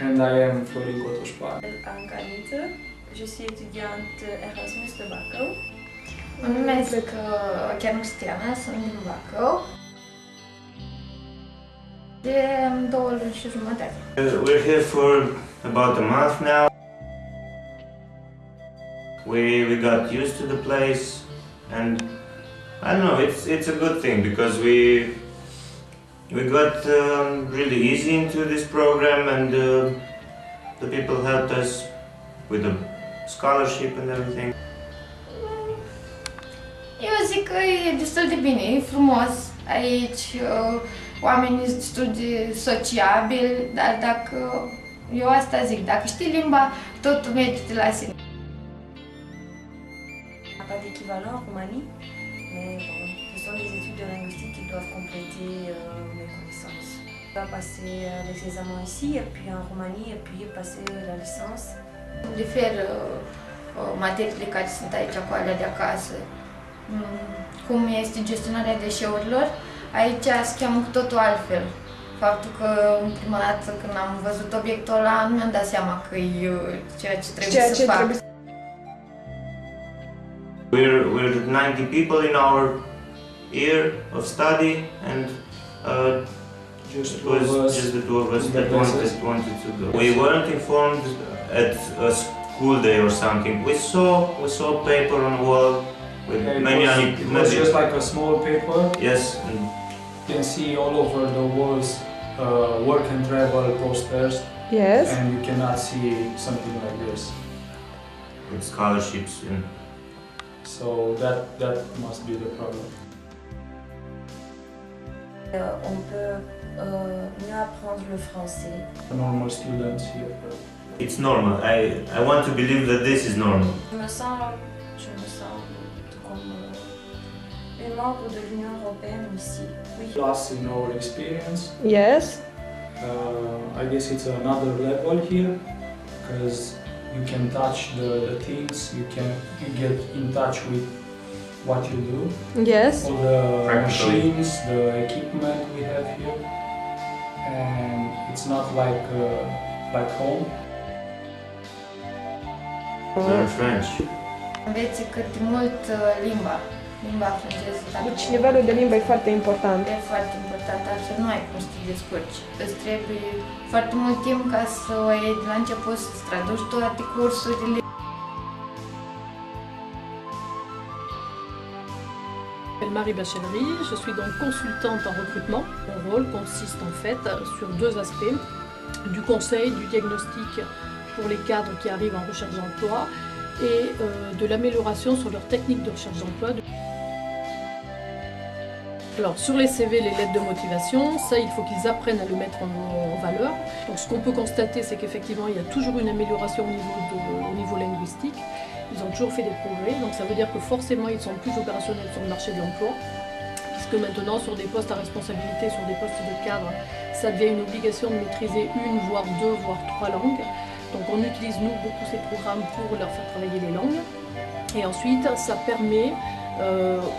And I am Florin Cotoșpan. Anca Niță, je suis étudiante Erasmus de Bacău. Mă numesc Chiar Cristiana, sunt din Bacău. De 2 luni și jumătate. We're here for about a month now. We got used to the place, and I don't know, it's a good thing because we got really easy into this program, and the people helped us with the scholarship and everything. Eu zic că e destul de bine, e frumos. Aici oamenii sunt destul de sociabili, dar dacă, eu asta zic, dacă știi limba, totul merge de la sine. On n'a pas d'équivalent en Roumanie, mais bon, ce sont des études de linguistique qui doivent compléter mes connaissances. On va passer les examens ici, et puis en Roumanie, et puis passer la licence. Diferă materiile care sunt aici cu alea de acasă. Cum este gestionarea deșeurilor, aici se cheamă cu totul altfel. Faptul că prima dată când am văzut obiectul ăla, nu mi-am dat seama că e ceea ce trebuie să fac. We're 90 people in our year of study, and it was just the two of us that wanted to go. We weren't informed at a school day or something. We saw paper on the wall with It was just like a small paper. Yes. You can see all over the walls work and travel posters. Yes. And you cannot see something like this. With scholarships and so that must be the problem. On peut mieux apprendre le français. Normal students here. It's normal. I want to believe that this is normal. Je me sens comme une membre de l'Union européenne ici. Oui. Plus in our experience. Yes. I guess it's another level here because you can touch the things. You get in touch with what you do. Yes. All the machines, the equipment we have here, and it's not like home. Learn French. Înveți cât de mult limba franceză. Deci nivelul de limbă e foarte important. E foarte important, altfel nu ai cum să te descurci. Îți trebuie foarte mult timp ca să o iei de la început, să traduci toate cursurile. Je m'appelle Marie Bachellery, je suis donc consultante en recrutement. Mon rôle consiste en fait sur 2 aspects, du conseil, du diagnostic pour les cadres qui arrivent en recherche d'emploi et de l'amélioration sur leurs techniques de recherche d'emploi. Alors sur les CV, les lettres de motivation, ça il faut qu'ils apprennent à le mettre en valeur. Donc ce qu'on peut constater, c'est qu'effectivement il y a toujours une amélioration au niveau linguistique. Ils ont toujours fait des progrès, donc ça veut dire que forcément ils sont plus opérationnels sur le marché de l'emploi, puisque maintenant sur des postes à responsabilité, sur des postes de cadre, ça devient une obligation de maîtriser 1, voire 2, voire 3 langues. Donc on utilise nous beaucoup ces programmes pour leur faire travailler les langues. Et ensuite ça permet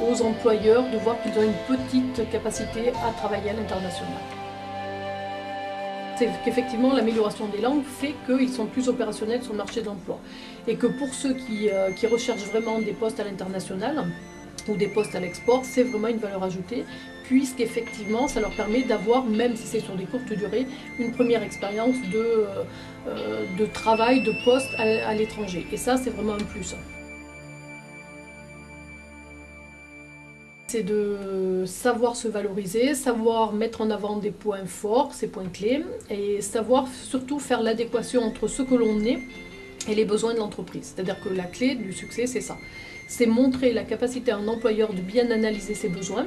aux employeurs de voir qu'ils ont une petite capacité à travailler à l'international. C'est qu'effectivement l'amélioration des langues fait qu'ils sont plus opérationnels sur le marché de l'emploi. Et que pour ceux qui recherchent vraiment des postes à l'international ou des postes à l'export, c'est vraiment une valeur ajoutée, puisqu'effectivement ça leur permet d'avoir, même si c'est sur des courtes durées, une première expérience de travail, de poste à l'étranger. Et ça c'est vraiment un plus. C'est de savoir se valoriser, savoir mettre en avant des points forts, ces points clés, et savoir surtout faire l'adéquation entre ce que l'on est et les besoins de l'entreprise. C'est-à-dire que la clé du succès, c'est ça. C'est montrer la capacité à un employeur de bien analyser ses besoins,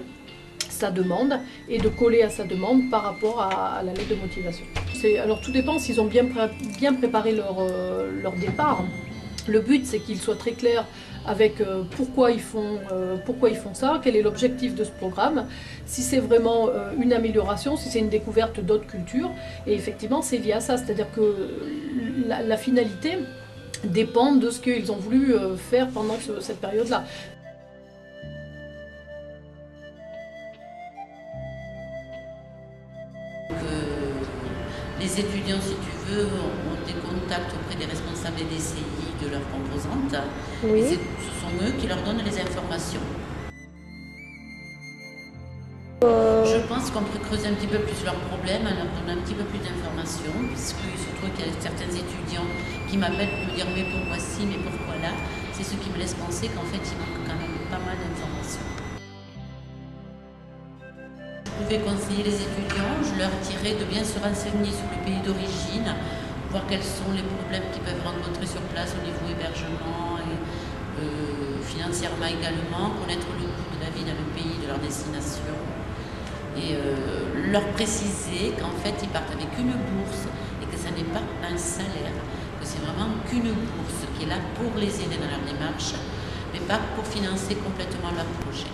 sa demande, et de coller à sa demande par rapport à la lettre de motivation. Alors tout dépend s'ils ont bien préparé leur départ. Le but, c'est qu'ils soient très clairs avec pourquoi ils font ça, quel est l'objectif de ce programme, si c'est vraiment une amélioration, si c'est une découverte d'autres cultures. Et effectivement, c'est lié à ça, c'est-à-dire que la finalité dépend de ce qu'ils ont voulu faire pendant cette période-là. Les les étudiants, si tu veux, ont des contacts auprès des responsables des DCI, de leurs composantes. Oui. Et ce sont eux qui leur donnent les informations. Je pense qu'on peut creuser un petit peu plus leurs problèmes, leur donner un petit peu plus d'informations, puisqu'il se trouve qu'il y a certains étudiants qui m'appellent pour me dire mais pourquoi ci, mais pourquoi là. C'est ce qui me laisse penser qu'en fait il manque quand même pas mal d'informations. Je pouvais conseiller les étudiants, je leur dirais de bien se renseigner sur le pays d'origine, voir quels sont les problèmes qu'ils peuvent rencontrer sur place au niveau hébergement et financièrement également, connaître le coût de la vie dans le pays de leur destination. Et leur préciser qu'en fait ils partent avec une bourse et que ce n'est pas un salaire, que c'est vraiment qu'une bourse qui est là pour les aider dans leur démarche, mais pas pour financer complètement leur projet.